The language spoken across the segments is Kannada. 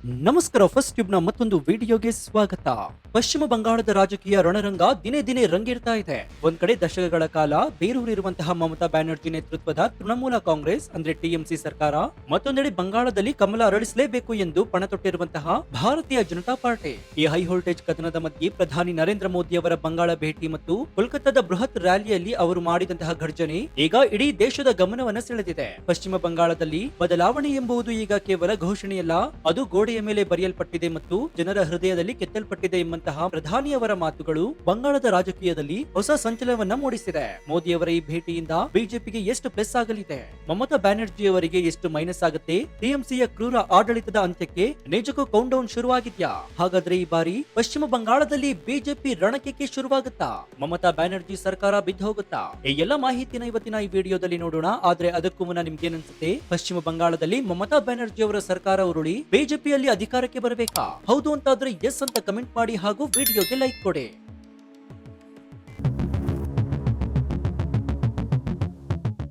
ನಮಸ್ಕಾರ. ಫಸ್ಟ್ ಟ್ಯೂಬ್ ನ ಮತ್ತೊಂದು ವಿಡಿಯೋಗೆ ಸ್ವಾಗತ. ಪಶ್ಚಿಮ ಬಂಗಾಳದ ರಾಜಕೀಯ ರಣರಂಗ ದಿನೇ ದಿನೇ ರಂಗೇರ್ತಾ ಇದೆ. ಒಂದ್ ಕಡೆ ದಶಕಗಳ ಕಾಲ ಬೇರೂರಿರುವಂತಹ ಮಮತಾ ಬ್ಯಾನರ್ಜಿ ನೇತೃತ್ವದ ತೃಣಮೂಲ ಕಾಂಗ್ರೆಸ್ ಅಂದ್ರೆ ಟಿಎಂಸಿ ಸರ್ಕಾರ, ಮತ್ತೊಂದೆಡೆ ಬಂಗಾಳದಲ್ಲಿ ಕಮಲ ಅರಳಿಸಲೇಬೇಕು ಎಂದು ಪಣ ತೊಟ್ಟಿರುವಂತಹ ಭಾರತೀಯ ಜನತಾ ಪಾರ್ಟಿ. ಈ ಹೈ ವೋಲ್ಟೇಜ್ ಕದನದ ಮಧ್ಯೆ ಪ್ರಧಾನಿ ನರೇಂದ್ರ ಮೋದಿ ಅವರ ಬಂಗಾಳ ಭೇಟಿ ಮತ್ತು ಕೋಲ್ಕತ್ತಾದ ಬೃಹತ್ ರ್ಯಾಲಿಯಲ್ಲಿ ಅವರು ಮಾಡಿದಂತಹ ಘರ್ಜನೆ ಈಗ ಇಡೀ ದೇಶದ ಗಮನವನ್ನು ಸೆಳೆದಿದೆ. ಪಶ್ಚಿಮ ಬಂಗಾಳದಲ್ಲಿ ಬದಲಾವಣೆ ಎಂಬುದು ಈಗ ಕೇವಲ ಘೋಷಣೆಯಲ್ಲ, ಅದು ಗೋಡೆಯ ಮೇಲೆ ಬರೆಯಲ್ಪಟ್ಟಿದೆ ಮತ್ತು ಜನರ ಹೃದಯದಲ್ಲಿ ಕೆತ್ತಲ್ಪಟ್ಟಿದೆ ಎಂಬಂತಹ ಪ್ರಧಾನಿಯವರ ಮಾತುಗಳು ಬಂಗಾಳದ ರಾಜಕೀಯದಲ್ಲಿ ಹೊಸ ಸಂಚಲನವನ್ನ ಮೂಡಿಸಿದೆ. ಮೋದಿಯವರ ಈ ಭೇಟಿಯಿಂದ ಬಿಜೆಪಿಗೆ ಎಷ್ಟು ಪ್ಲಸ್ ಆಗಲಿದೆ, ಮಮತಾ ಬ್ಯಾನರ್ಜಿ ಅವರಿಗೆ ಎಷ್ಟು ಮೈನಸ್ ಆಗುತ್ತೆ, ಟಿಎಂಸಿಯ ಕ್ರೂರ ಆಡಳಿತದ ಅಂತ್ಯಕ್ಕೆ ನಿಜಕ್ಕೂ ಕೌಂಟ್ ಡೌನ್ ಶುರುವಾಗಿದ್ಯಾ? ಹಾಗಾದ್ರೆ ಈ ಬಾರಿ ಪಶ್ಚಿಮ ಬಂಗಾಳದಲ್ಲಿ ಬಿಜೆಪಿ ರಣಕ್ಕೆ ಶುರುವಾಗುತ್ತಾ? ಮಮತಾ ಬ್ಯಾನರ್ಜಿ ಸರ್ಕಾರ ಬಿದ್ದು ಹೋಗುತ್ತಾ? ಈ ಎಲ್ಲ ಮಾಹಿತಿನ ಇವತ್ತಿನ ಈ ವಿಡಿಯೋದಲ್ಲಿ ನೋಡೋಣ. ಆದ್ರೆ ಅದಕ್ಕೂ ಮುನ್ನ ನಿಮ್ಗೆ ಏನನ್ಸುತ್ತೆ? ಪಶ್ಚಿಮ ಬಂಗಾಳದಲ್ಲಿ ಮಮತಾ ಬ್ಯಾನರ್ಜಿ ಅವರ ಸರ್ಕಾರ ಉರುಳಿ ಬಿಜೆಪಿಯಲ್ಲಿ ಅಧಿಕಾರಕ್ಕೆ ಬರಬೇಕಾ? ಹೌದು ಅಂತಾದ್ರೆ ಎಸ್ ಅಂತ ಕಮೆಂಟ್ ಮಾಡಿ ಹಾಗೂ ವಿಡಿಯೋಗೆ ಲೈಕ್ ಕೊಡಿ.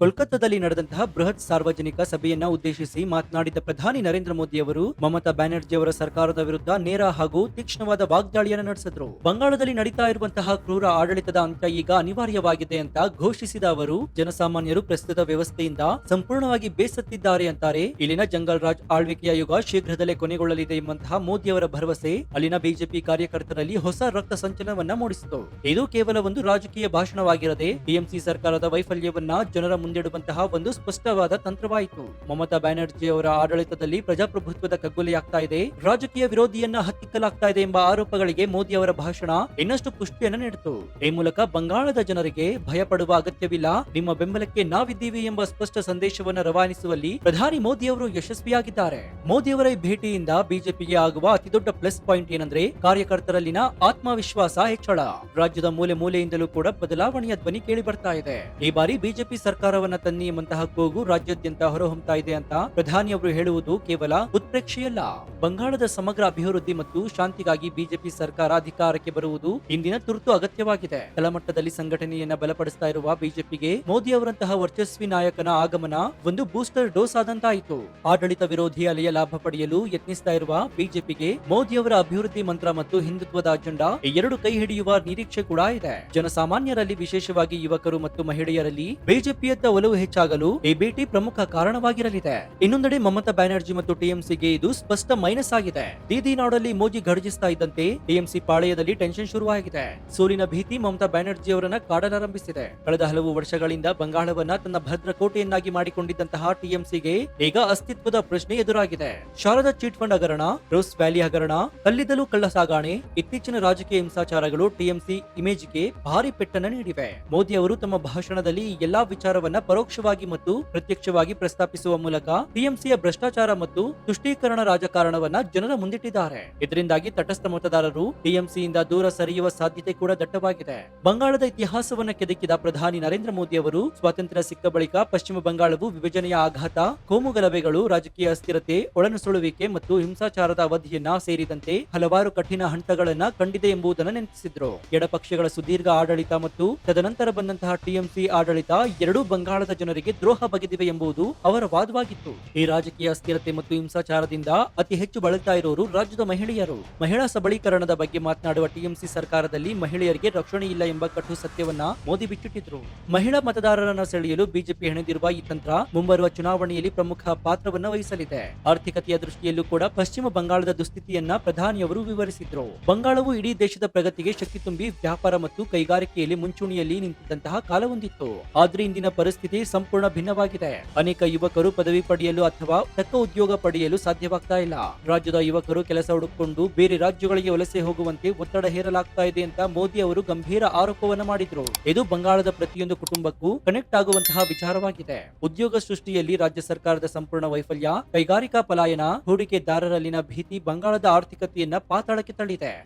ಕೋಲ್ಕತ್ತಾದಲ್ಲಿ ನಡೆದಂತಹ ಬೃಹತ್ ಸಾರ್ವಜನಿಕ ಸಭೆಯನ್ನ ಉದ್ದೇಶಿಸಿ ಮಾತನಾಡಿದ ಪ್ರಧಾನಿ ನರೇಂದ್ರ ಮೋದಿ ಅವರು ಮಮತಾ ಬ್ಯಾನರ್ಜಿ ಅವರ ಸರ್ಕಾರದ ವಿರುದ್ಧ ನೇರ ಹಾಗೂ ತೀಕ್ಷ್ಣವಾದ ವಾಗ್ದಾಳಿಯನ್ನು ನಡೆಸಿದ್ರು. ಬಂಗಾಳದಲ್ಲಿ ನಡೀತಾ ಇರುವಂತಹ ಕ್ರೂರ ಆಡಳಿತದ ಅಂತ್ಯ ಈಗ ಅನಿವಾರ್ಯವಾಗಿದೆ ಅಂತ ಘೋಷಿಸಿದ ಅವರು, ಜನಸಾಮಾನ್ಯರು ಪ್ರಸ್ತುತ ವ್ಯವಸ್ಥೆಯಿಂದ ಸಂಪೂರ್ಣವಾಗಿ ಬೇಸತ್ತಿದ್ದಾರೆ ಅಂತಾರೆ. ಇಲ್ಲಿನ ಜಂಗಲ್ ರಾಜ್ ಆಳ್ವಿಕೆಯ ಯುಗ ಶೀಘ್ರದಲ್ಲೇ ಕೊನೆಗೊಳ್ಳಲಿದೆ ಎಂಬಂತಹ ಮೋದಿ ಅವರ ಭರವಸೆ ಅಲ್ಲಿನ ಬಿಜೆಪಿ ಕಾರ್ಯಕರ್ತರಲ್ಲಿ ಹೊಸ ರಕ್ತ ಸಂಚಲನವನ್ನ ಮೂಡಿಸಿತು. ಇದು ಕೇವಲ ಒಂದು ರಾಜಕೀಯ ಭಾಷಣವಾಗಿರದೆ ಟಿಎಂಸಿ ಸರ್ಕಾರದ ವೈಫಲ್ಯವನ್ನ ಜನರ ಮುಂದಿಡುವಂತಹ ಒಂದು ಸ್ಪಷ್ಟವಾದ ತಂತ್ರವಾಯಿತು. ಮಮತಾ ಬ್ಯಾನರ್ಜಿ ಅವರ ಆಡಳಿತದಲ್ಲಿ ಪ್ರಜಾಪ್ರಭುತ್ವದ ಕಗ್ಗೊಲೆಯಾಗ್ತಾ ಇದೆ, ರಾಜಕೀಯ ವಿರೋಧಿಯನ್ನ ಹತ್ತಿಕ್ಕಲಾಗ್ತಾ ಇದೆ ಎಂಬ ಆರೋಪಗಳಿಗೆ ಮೋದಿ ಅವರ ಭಾಷಣ ಇನ್ನಷ್ಟು ಪುಷ್ಟಿಯನ್ನು ನೀಡಿತು. ಈ ಮೂಲಕ ಬಂಗಾಳದ ಜನರಿಗೆ ಭಯ ಪಡುವ ಅಗತ್ಯವಿಲ್ಲ, ನಿಮ್ಮ ಬೆಂಬಲಕ್ಕೆ ನಾವಿದ್ದೀವಿ ಎಂಬ ಸ್ಪಷ್ಟ ಸಂದೇಶವನ್ನು ರವಾನಿಸುವಲ್ಲಿ ಪ್ರಧಾನಿ ಮೋದಿ ಅವರು ಯಶಸ್ವಿಯಾಗಿದ್ದಾರೆ. ಮೋದಿ ಅವರ ಈ ಭೇಟಿಯಿಂದ ಬಿಜೆಪಿಗೆ ಆಗುವ ಅತಿದೊಡ್ಡ ಪ್ಲಸ್ ಪಾಯಿಂಟ್ ಏನಂದ್ರೆ ಕಾರ್ಯಕರ್ತರಲ್ಲಿನ ಆತ್ಮವಿಶ್ವಾಸ ಹೆಚ್ಚಳ. ರಾಜ್ಯದ ಮೂಲೆ ಮೂಲೆಯಿಂದಲೂ ಕೂಡ ಬದಲಾವಣೆಯ ಧ್ವನಿ ಕೇಳಿ ಬರ್ತಾ ಇದೆ. ಈ ಬಾರಿ ಬಿಜೆಪಿ ಸರ್ಕಾರವನ್ನ ತನ್ನಿ ಎಂಬಂತಹ ಕೂಗು ರಾಜ್ಯಾದ್ಯಂತ ಹೊರಹೊಮ್ಮತಾ ಇದೆ ಅಂತ ಪ್ರಧಾನಿ ಅವರು ಹೇಳುವುದು ಕೇವಲ ಉತ್ಪ್ರೇಕ್ಷೆಯಲ್ಲ. ಬಂಗಾಳದ ಸಮಗ್ರ ಅಭಿವೃದ್ಧಿ ಮತ್ತು ಶಾಂತಿಗಾಗಿ ಬಿಜೆಪಿ ಸರ್ಕಾರ ಅಧಿಕಾರಕ್ಕೆ ಬರುವುದು ಇಂದಿನ ತುರ್ತು ಅಗತ್ಯವಾಗಿದೆ. ತಳಮಟ್ಟದಲ್ಲಿ ಸಂಘಟನೆಯನ್ನ ಬಲಪಡಿಸ್ತಾ ಇರುವ ಬಿಜೆಪಿಗೆ ಮೋದಿ ಅವರಂತಹ ವರ್ಚಸ್ವಿ ನಾಯಕನ ಆಗಮನ ಒಂದು ಬೂಸ್ಟರ್ ಡೋಸ್ ಆದಂತಾಯಿತು. ಆಡಳಿತ ವಿರೋಧಿ ಅಲೆಯ ಲಾಭ ಪಡೆಯಲು ಯತ್ನಿಸ್ತಾ ಇರುವ ಬಿಜೆಪಿಗೆ ಮೋದಿ ಅವರ ಅಭಿವೃದ್ಧಿ ಮಂತ್ರ ಮತ್ತು ಹಿಂದುತ್ವದ ಅಜೆಂಡಾ ಎರಡು ಕೈ ಹಿಡಿಯುವ ನಿರೀಕ್ಷೆ ಕೂಡ ಇದೆ. ಜನಸಾಮಾನ್ಯರಲ್ಲಿ ವಿಶೇಷವಾಗಿ ಯುವಕರು ಮತ್ತು ಮಹಿಳೆಯರಲ್ಲಿ ಬಿಜೆಪಿಯತ್ತ ಒಲವು ಹೆಚ್ಚಾಗಲು ಈ ಭೇಟಿ ಪ್ರಮುಖ ಕಾರಣವಾಗಿರಲಿದೆ. ಇನ್ನೊಂದೆಡೆ ಮಮತಾ ಬ್ಯಾನರ್ಜಿ ಮತ್ತು ಟಿಎಂಸಿಗೆ ಇದು ಸ್ಪಷ್ಟ ಮೈನಸ್ ಆಗಿದೆ. ದೀದಿ ನಾಡಲ್ಲಿ ಮೋದಿ ಘರ್ಜಿಸ್ತಾ ಇದ್ದಂತೆ ಟಿಎಂಸಿ ಪಾಳೆಯದಲ್ಲಿ ಟೆನ್ಷನ್ ಶುರುವಾಗಿದೆ. ಸೋಲಿನ ಭೀತಿ ಮಮತಾ ಬ್ಯಾನರ್ಜಿ ಅವರನ್ನ ಕಾಡಲಾರಂಭಿಸಿದೆ. ಕಳೆದ ಹಲವು ವರ್ಷಗಳಿಂದ ಬಂಗಾಳವನ್ನ ತನ್ನ ಭದ್ರ ಕೋಟೆಯನ್ನಾಗಿ ಮಾಡಿಕೊಂಡಿದ್ದಂತಹ ಟಿಎಂಸಿಗೆ ಈಗ ಅಸ್ತಿತ್ವದ ಪ್ರಶ್ನೆ ಎದುರಾಗಿದೆ. ಶಾರದಾ ಚೀಟ್ ಫಂಡ್ ಹಗರಣ, ರೋಸ್ ವ್ಯಾಲಿ ಹಗರಣ, ಕಲ್ಲಿದ್ದಲು ಕಳ್ಳ ಸಾಗಾಣೆ, ಇತ್ತೀಚಿನ ರಾಜಕೀಯ ಹಿಂಸಾಚಾರಗಳು ಟಿಎಂಸಿ ಇಮೇಜ್ಗೆ ಭಾರಿ ಪೆಟ್ಟನ್ನು ನೀಡಿವೆ. ಮೋದಿ ಅವರು ತಮ್ಮ ಭಾಷಣದಲ್ಲಿ ಎಲ್ಲಾ ವಿಚಾರವನ್ನ ಪರೋಕ್ಷವಾಗಿ ಮತ್ತು ಪ್ರತ್ಯಕ್ಷವಾಗಿ ಪ್ರಸ್ತಾಪಿಸುವ ಮೂಲಕ ಟಿಎಂಸಿಯ ಭ್ರಷ್ಟಾಚಾರ ಮತ್ತು ತುಷ್ಟೀಕರಣ ರಾಜಕಾರಣವನ್ನ ಜನರ ಮುಂದಿಟ್ಟಿದ್ದಾರೆ. ಇದರಿಂದಾಗಿ ತಟಸ್ಥ ಮತದಾರರು ಟಿಎಂಸಿಯಿಂದ ದೂರ ಸರಿಯುವ ಸಾಧ್ಯತೆ ಕೂಡ ದಟ್ಟವಾಗಿದೆ. ಬಂಗಾಳದ ಇತಿಹಾಸವನ್ನ ಕೆದಕಿದ ಪ್ರಧಾನಿ ನರೇಂದ್ರ ಮೋದಿ ಅವರು ಸ್ವಾತಂತ್ರ್ಯ ಸಿಕ್ಕ ಬಳಿಕ ಪಶ್ಚಿಮ ಬಂಗಾಳವು ವಿಭಜನೆಯ ಆಘಾತ, ಕೋಮು ಗಲಭೆಗಳು, ರಾಜಕೀಯ ಅಸ್ಥಿರತೆ, ಒಳನುಸುಳುವಿಕೆ ಮತ್ತು ಹಿಂಸಾಚಾರದ ಅವಧಿಯನ್ನ ಸೇರಿದಂತೆ ಹಲವಾರು ಕಠಿಣ ಹಂತಗಳನ್ನ ಕಂಡಿದೆ ಎಂಬುದನ್ನು ನೆನಪಿಸಿದ್ರು. ಎಡಪಕ್ಷಗಳ ಸುದೀರ್ಘ ಆಡಳಿತ ಮತ್ತು ತದನಂತರ ಬಂದಂತಹ ಟಿಎಂಸಿ ಆಡಳಿತ ಎರಡೂ ಬಂಗಾಳದ ಜನರಿಗೆ ದ್ರೋಹ ಬಗೆದಿವೆ ಎಂಬುದು ಅವರ ವಾದವಾಗಿತ್ತು. ಈ ರಾಜಕೀಯ ಅಸ್ಥಿರತೆ ಮತ್ತು ಹಿಂಸಾಚಾರದಿಂದ ಅತಿ ಹೆಚ್ಚು ಬಳಲ್ತಾ ಇರೋರು ರಾಜ್ಯದ ಮಹಿಳೆಯರು. ಮಹಿಳಾ ಸಬಲೀಕರಣದ ಬಗ್ಗೆ ಮಾತನಾಡುವ ಟಿಎಂಸಿ ಸರ್ಕಾರದಲ್ಲಿ ಮಹಿಳೆಯರಿಗೆ ರಕ್ಷಣೆ ಇಲ್ಲ ಎಂಬ ಕಟು ಸತ್ಯವನ್ನ ಮೋದಿ ಬಿಚ್ಚಿಟ್ಟಿದ್ರು. ಮಹಿಳಾ ಮತದಾರರನ್ನ ಸೆಳೆಯಲು ಬಿಜೆಪಿ ಹೆಣೆದಿರುವ ಈ ತಂತ್ರ ಮುಂಬರುವ ಚುನಾವಣೆಯಲ್ಲಿ ಪ್ರಮುಖ ಪಾತ್ರವನ್ನ ವಹಿಸಲಿದೆ. ಆರ್ಥಿಕತೆಯ ದೃಷ್ಟಿಯಲ್ಲೂ ಕೂಡ ಪಶ್ಚಿಮ ಬಂಗಾಳದ ದುಸ್ಥಿತಿಯನ್ನ ಪ್ರಧಾನಿಯವರು ವಿವರಿಸಿದ್ರು. ಬಂಗಾಳವು ಇಡೀ ದೇಶದ ಪ್ರಗತಿಗೆ ಶಕ್ತಿ ತುಂಬಿ ವ್ಯಾಪಾರ ಮತ್ತು ಕೈಗಾರಿಕೆಯಲ್ಲಿ ಮುಂಚೂಣಿಯಲ್ಲಿ ನಿಂತಿದ್ದಂತಹ ಕಾಲವೊಂದಿತ್ತು. ಆದ್ರೆ ಇಂದಿನ ಪರಿಸ್ಥಿತಿ ಸಂಪೂರ್ಣ ಭಿನ್ನವಾಗಿದೆ. ಅನೇಕ ಯುವಕರು ಪದವಿ ಪಡೆಯಲು ಅಥವಾ ತಕ್ಕ ಉದ್ಯೋಗ ಪಡೆಯಲು ಸಾಧ್ಯವಾಗ್ತಾ ಇಲ್ಲ. ರಾಜ್ಯದ ಯುವಕರು ಕೆಲಸ ಹುಡುಕಿಕೊಂಡು ಬೇರೆ ರಾಜ್ಯಗಳಿಗೆ ವಲಸೆ ಹೋಗುವಂತೆ ಒತ್ತಡ ಹೇರಲಾಗ್ತಾ ಇದೆ ಅಂತ ಮೋದಿ ಅವರು ಗಂಭೀರ ಆರೋಪವನ್ನ ಮಾಡಿದ್ರು. ಇದು ಬಂಗಾಳದ ಪ್ರತಿಯೊಂದು ಕುಟುಂಬಕ್ಕೂ ಕನೆಕ್ಟ್ ಆಗುವಂತಹ ವಿಚಾರವಾಗಿದೆ. ಉದ್ಯೋಗ ಸೃಷ್ಟಿಯಲ್ಲಿ ರಾಜ್ಯ ಸರ್ಕಾರದ ಸಂಪೂರ್ಣ ವೈಫಲ್ಯ, ಕೈಗಾರಿಕಾ ಪಲಾಯನ, ಹೂಡಿಕೆದಾರರಲ್ಲಿನ ಭೀತಿ ಬಂಗಾಳದ ಆರ್ಥಿಕತೆಯನ್ನ ಪಾತಾಳಕ್ಕೆ ತಳ್ಳಿದೆ.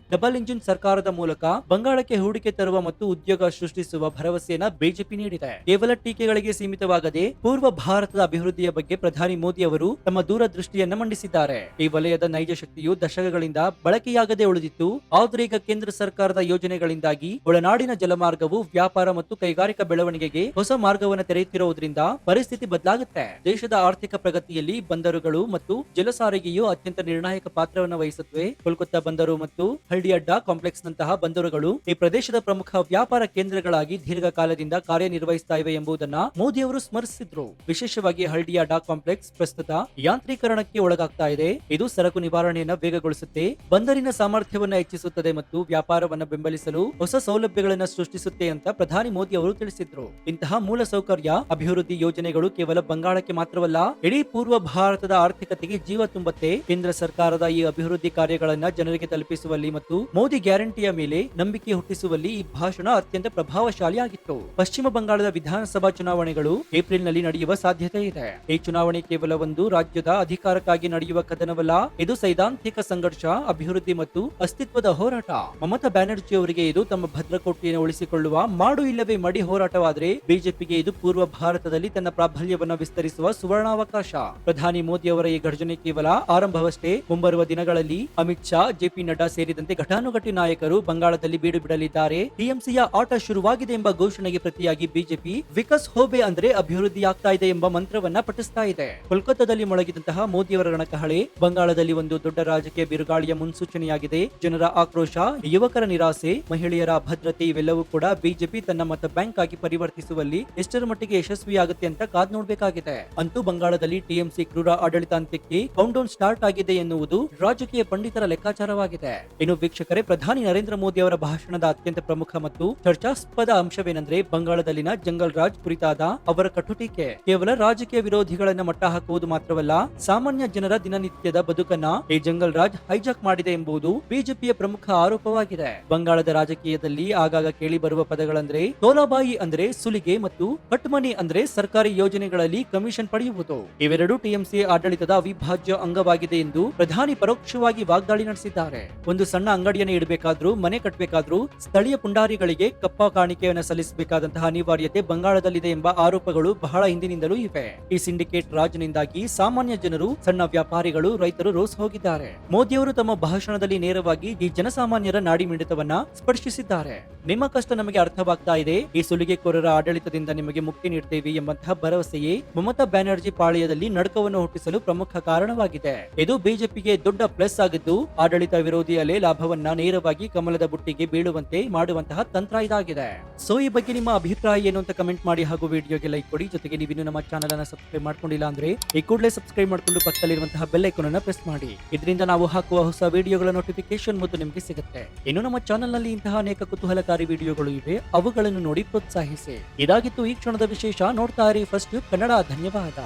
ಡಬಲ್ ಇಂಜಿನ್ ಸರ್ಕಾರದ ಮೂಲಕ ಬಂಗಾಳಕ್ಕೆ ಹೂಡಿಕೆ ತರುವ ಮತ್ತು ಉದ್ಯೋಗ ಸೃಷ್ಟಿಸುವ ಭರವಸೆಯನ್ನ ಬಿಜೆಪಿ ನೀಡಿದೆ. ಕೇವಲ ಟೀಕೆಗಳ ಜಿಲ್ಲೆಗಳಿಗೆ ಸೀಮಿತವಾಗದೆ ಪೂರ್ವ ಭಾರತದ ಅಭಿವೃದ್ಧಿಯ ಬಗ್ಗೆ ಪ್ರಧಾನಿ ಮೋದಿ ಅವರು ತಮ್ಮ ದೂರದೃಷ್ಟಿಯನ್ನ ಮಂಡಿಸಿದ್ದಾರೆ. ಈ ವಲಯದ ನೈಜ ಶಕ್ತಿಯು ದಶಕಗಳಿಂದ ಬಳಕೆಯಾಗದೆ ಉಳಿದಿತ್ತು. ಆದ್ರೆ ಈಗ ಕೇಂದ್ರ ಸರ್ಕಾರದ ಯೋಜನೆಗಳಿಂದಾಗಿ ಒಳನಾಡಿನ ಜಲಮಾರ್ಗವು ವ್ಯಾಪಾರ ಮತ್ತು ಕೈಗಾರಿಕಾ ಬೆಳವಣಿಗೆಗೆ ಹೊಸ ಮಾರ್ಗವನ್ನು ತೆರೆಯುತ್ತಿರುವುದರಿಂದ ಪರಿಸ್ಥಿತಿ ಬದಲಾಗುತ್ತೆ. ದೇಶದ ಆರ್ಥಿಕ ಪ್ರಗತಿಯಲ್ಲಿ ಬಂದರುಗಳು ಮತ್ತು ಜಲ ಸಾರಿಗೆಯು ಅತ್ಯಂತ ನಿರ್ಣಾಯಕ ಪಾತ್ರವನ್ನು ವಹಿಸುತ್ತವೆ. ಕೋಲ್ಕತ್ತಾ ಬಂದರು ಮತ್ತು ಹಳ್ದಿಯಡ್ಡಾ ಕಾಂಪ್ಲೆಕ್ಸ್ ನಂತಹ ಬಂದರುಗಳು ಈ ಪ್ರದೇಶದ ಪ್ರಮುಖ ವ್ಯಾಪಾರ ಕೇಂದ್ರಗಳಾಗಿ ದೀರ್ಘಕಾಲದಿಂದ ಕಾರ್ಯನಿರ್ವಹಿಸ್ತಾ ಇವೆ ಎಂಬುದನ್ನ ಮೋದಿ ಅವರು ಸ್ಮರಿಸಿದ್ರು. ವಿಶೇಷವಾಗಿ ಹಳ್ದಿಯಡ್ಡಾ ಕಾಂಪ್ಲೆಕ್ಸ್ ಪ್ರಸ್ತುತ ಯಾಂತ್ರೀಕರಣಕ್ಕೆ ಒಳಗಾಗ್ತಾ ಇದೆ. ಇದು ಸರಕು ನಿವಾರಣೆಯನ್ನ ವೇಗಗೊಳಿಸುತ್ತೆ, ಬಂದರಿನ ಸಾಮರ್ಥ್ಯವನ್ನ ಹೆಚ್ಚಿಸುತ್ತದೆ ಮತ್ತು ವ್ಯಾಪಾರವನ್ನ ಬೆಂಬಲಿಸಲು ಹೊಸ ಸೌಲಭ್ಯಗಳನ್ನು ಸೃಷ್ಟಿಸುತ್ತೆ ಅಂತ ಪ್ರಧಾನಿ ಮೋದಿ ಅವರು ತಿಳಿಸಿದ್ರು. ಇಂತಹ ಮೂಲ ಸೌಕರ್ಯ ಅಭಿವೃದ್ಧಿ ಯೋಜನೆಗಳು ಕೇವಲ ಬಂಗಾಳಕ್ಕೆ ಮಾತ್ರವಲ್ಲ, ಇಡೀ ಪೂರ್ವ ಭಾರತದ ಆರ್ಥಿಕತೆಗೆ ಜೀವ ತುಂಬುತ್ತೆ. ಕೇಂದ್ರ ಸರ್ಕಾರದ ಈ ಅಭಿವೃದ್ಧಿ ಕಾರ್ಯಗಳನ್ನ ಜನರಿಗೆ ತಲುಪಿಸುವಲ್ಲಿ ಮತ್ತು ಮೋದಿ ಗ್ಯಾರಂಟಿಯ ಮೇಲೆ ನಂಬಿಕೆ ಹುಟ್ಟಿಸುವಲ್ಲಿ ಈ ಭಾಷಣ ಅತ್ಯಂತ ಪ್ರಭಾವಶಾಲಿಯಾಗಿತ್ತು. ಪಶ್ಚಿಮ ಬಂಗಾಳದ ವಿಧಾನಸಭಾ ಚುನಾವಣೆಗಳು ಏಪ್ರಿಲ್ನಲ್ಲಿ ನಡೆಯುವ ಸಾಧ್ಯತೆ ಇದೆ. ಈ ಚುನಾವಣೆ ಕೇವಲ ಒಂದು ರಾಜ್ಯದ ಅಧಿಕಾರಕ್ಕಾಗಿ ನಡೆಯುವ ಕದನವಲ್ಲ, ಇದು ಸೈದ್ಧಾಂತಿಕ ಸಂಘರ್ಷ, ಅಭಿವೃದ್ಧಿ ಮತ್ತು ಅಸ್ತಿತ್ವದ ಹೋರಾಟ. ಮಮತಾ ಬ್ಯಾನರ್ಜಿ ಅವರಿಗೆ ಇದು ತಮ್ಮ ಭದ್ರಕೋಟೆಯನ್ನು ಉಳಿಸಿಕೊಳ್ಳುವ ಮಾಡು ಇಲ್ಲವೇ ಮಡಿ ಹೋರಾಟವಾದರೆ, ಬಿಜೆಪಿಗೆ ಇದು ಪೂರ್ವ ಭಾರತದಲ್ಲಿ ತನ್ನ ಪ್ರಾಬಲ್ಯವನ್ನು ವಿಸ್ತರಿಸುವ ಸುವರ್ಣಾವಕಾಶ. ಪ್ರಧಾನಿ ಮೋದಿ ಅವರ ಈ ಘರ್ಜನೆ ಕೇವಲ ಆರಂಭವಷ್ಟೇ. ಮುಂಬರುವ ದಿನಗಳಲ್ಲಿ ಅಮಿತ್ ಶಾ, ಜೆಪಿ ನಡ್ಡಾ ಸೇರಿದಂತೆ ಘಟಾನುಘಟಿ ನಾಯಕರು ಬಂಗಾಳದಲ್ಲಿ ಬೀಡು ಬಿಡಲಿದ್ದಾರೆ. ಟಿಎಂಸಿಯ ಆಟ ಶುರುವಾಗಿದೆ ಎಂಬ ಘೋಷಣೆಗೆ ಪ್ರತಿಯಾಗಿ ಬಿಜೆಪಿ ವಿಕಾಸ್ ಹೋಬೆ ಅಂದ್ರೆ ಅಭಿವೃದ್ಧಿ ಆಗ್ತಾ ಇದೆ ಎಂಬ ಮಂತ್ರವನ್ನ ಪಠಿಸ್ತಾ ಇದೆ. ಕೋಲ್ಕತ್ತಾದಲ್ಲಿ ಮೊಳಗಿದಂತಹ ಮೋದಿಯವರ ರಣಕಹಳೆ ಬಂಗಾಳದಲ್ಲಿ ಒಂದು ದೊಡ್ಡ ರಾಜಕೀಯ ಬಿರುಗಾಳಿಯ ಮುನ್ಸೂಚನೆಯಾಗಿದೆ. ಜನರ ಆಕ್ರೋಶ, ಯುವಕರ ನಿರಾಸೆ, ಮಹಿಳೆಯರ ಭದ್ರತೆ ಇವೆಲ್ಲವೂ ಕೂಡ ಬಿಜೆಪಿ ತನ್ನ ಮತ ಬ್ಯಾಂಕ್ ಆಗಿ ಪರಿವರ್ತಿಸುವಲ್ಲಿ ಎಷ್ಟರ ಮಟ್ಟಿಗೆ ಯಶಸ್ವಿಯಾಗುತ್ತೆ ಅಂತ ಕಾದ್ ನೋಡ್ಬೇಕಾಗಿದೆ. ಅಂತೂ ಬಂಗಾಳದಲ್ಲಿ ಟಿಎಂಸಿ ಕ್ರೂರ ಆಡಳಿತಾಂತ್ಯಕ್ಕೆ ಕೌಂಟೌನ್ ಸ್ಟಾರ್ಟ್ ಆಗಿದೆ ಎನ್ನುವುದು ರಾಜಕೀಯ ಪಂಡಿತರ ಲೆಕ್ಕಾಚಾರವಾಗಿದೆ. ಇನ್ನು ವೀಕ್ಷಕರೇ, ಪ್ರಧಾನಿ ನರೇಂದ್ರ ಮೋದಿ ಅವರ ಭಾಷಣದ ಅತ್ಯಂತ ಪ್ರಮುಖ ಮತ್ತು ಚರ್ಚಾಸ್ಪದ ಅಂಶವೇನೆಂದ್ರೆ ಬಂಗಾಳದಲ್ಲಿನ ಜಂಗಲ್ ರಾಜ್ ಕುರಿತಾದ ಅವರ ಕಟುಟೀಕೆ. ಕೇವಲ ರಾಜಕೀಯ ವಿರೋಧಿಗಳನ್ನ ಮಟ್ಟ ಹಾಕುವುದು ಮಾತ್ರವಲ್ಲ, ಸಾಮಾನ್ಯ ಜನರ ದಿನನಿತ್ಯದ ಬದುಕನ್ನ ಈ ಜಂಗಲ್ ರಾಜ್ ಹೈಜಾಕ್ ಮಾಡಿದೆ ಎಂಬುದು ಬಿಜೆಪಿಯ ಪ್ರಮುಖ ಆರೋಪವಾಗಿದೆ. ಬಂಗಾಳದ ರಾಜಕೀಯದಲ್ಲಿ ಆಗಾಗ ಕೇಳಿ ಬರುವ ಪದಗಳಂದ್ರೆ ತೋಲಾಬಾಯಿ ಅಂದ್ರೆ ಸುಲಿಗೆ ಮತ್ತು ಕಟ್ಮನಿ ಅಂದ್ರೆ ಸರ್ಕಾರಿ ಯೋಜನೆಗಳಲ್ಲಿ ಕಮಿಷನ್ ಪಡೆಯುವುದು. ಇವೆರಡೂ ಟಿಎಂಸಿ ಆಡಳಿತದ ಅವಿಭಾಜ್ಯ ಅಂಗವಾಗಿದೆ ಎಂದು ಪ್ರಧಾನಿ ಪರೋಕ್ಷವಾಗಿ ವಾಗ್ದಾಳಿ ನಡೆಸಿದ್ದಾರೆ. ಒಂದು ಸಣ್ಣ ಅಂಗಡಿಯನ್ನು ಇಡಬೇಕಾದ್ರೂ, ಮನೆ ಕಟ್ಟಬೇಕಾದ್ರೂ ಸ್ಥಳೀಯ ಪುಂಡಾರಿಗಳಿಗೆ ಕಪ್ಪ ಕಾಣಿಕೆಯನ್ನು ಸಲ್ಲಿಸಬೇಕಾದಂತಹ ಅನಿವಾರ್ಯತೆ ಬಂಗಾಳದಲ್ಲಿದೆ ಎಂಬ ಆರೋಪಗಳು ಬಹಳ ಹಿಂದಿನಿಂದಲೂ ಇವೆ. ಈ ಸಿಂಡಿಕೇಟ್ ರಾಜ್ನಿಂದಾಗಿ ಸಾಮಾನ್ಯ ಜನರು, ಸಣ್ಣ ವ್ಯಾಪಾರಿಗಳು, ರೈತರು ರೋಸ್ ಹೋಗಿದ್ದಾರೆ. ಮೋದಿಯವರು ತಮ್ಮ ಭಾಷಣದಲ್ಲಿ ನೇರವಾಗಿ ಈ ಜನಸಾಮಾನ್ಯರ ನಾಡಿ ಮಿಡಿತವನ್ನ ಸ್ಪರ್ಶಿಸಿದ್ದಾರೆ. ನಿಮ್ಮ ಕಷ್ಟ ನಮಗೆ ಅರ್ಥವಾಗ್ತಾ ಇದೆ, ಈ ಸುಲಿಗೆಕೋರರ ಆಡಳಿತದಿಂದ ನಿಮಗೆ ಮುಕ್ತಿ ನೀಡ್ತೇವೆ ಎಂಬಂತಹ ಭರವಸೆಯೇ ಮಮತಾ ಬ್ಯಾನರ್ಜಿ ಪಾಳೆಯದಲ್ಲಿ ನಡುಕವನ್ನು ಹುಟ್ಟಿಸಲು ಪ್ರಮುಖ ಕಾರಣವಾಗಿದೆ. ಇದು ಬಿಜೆಪಿಗೆ ದೊಡ್ಡ ಪ್ಲಸ್ ಆಗಿದ್ದು, ಆಡಳಿತ ವಿರೋಧಿ ಅಲೆ ಲಾಭವನ್ನ ನೇರವಾಗಿ ಕಮಲದ ಬುಟ್ಟಿಗೆ ಬೀಳುವಂತೆ ಮಾಡುವಂತಹ ತಂತ್ರ ಇದಾಗಿದೆ. ಸೊ ಈ ಬಗ್ಗೆ ನಿಮ್ಮ ಅಭಿಪ್ರಾಯ ಏನು ಅಂತ ಕಮೆಂಟ್ ಮಾಡಿ ಹಾಗೂ ವಿಡಿಯೋಗೆ ಲೈಕ್ ಕೊಡಿ. ಜೊತೆಗೆ ನೀವು ನಮ್ಮ ಚಾನೆಲ್ ಅನ್ನು ಸಬ್ಸ್ಕ್ರೈಬ್ ಮಾಡ್ಕೊಂಡಿಲ್ಲ ಅಂದ್ರೆ ಈ ಕೂಡಲೇ ಸಬ್ಸ್ಕ್ರೈಬ್ ಮಾಡ್ಕೊಂಡು ಪಕ್ಕದಲ್ಲಿರುವಂತಹ ಬೆಲ್ ಐಕಾನ್ ಅನ್ನು ಪ್ರೆಸ್ ಮಾಡಿ. ಇದರಿಂದ ನಾವು ಹಾಕುವ ಹೊಸ ವಿಡಿಯೋಗಳ ನೋಟಿಫಿಕೇಶನ್ ಮತ್ತು ನಿಮಗೆ ಸಿಗುತ್ತೆ. ಇನ್ನು ನಮ್ಮ ಚಾನೆಲ್ ನಲ್ಲಿ ಇಂತಹ ಅನೇಕ ಕುತೂಹಲಕಾರಿ ವಿಡಿಯೋಗಳು ಇವೆ, ಅವುಗಳನ್ನು ನೋಡಿ ಪ್ರೋತ್ಸಾಹಿಸಿ. ಇದಾಗಿತ್ತು ಈ ಕ್ಷಣದ ವಿಶೇಷ. ನೋಡ್ತಾ ಇರಿ ಫಸ್ಟ್ ಕನ್ನಡ. ಧನ್ಯವಾದ.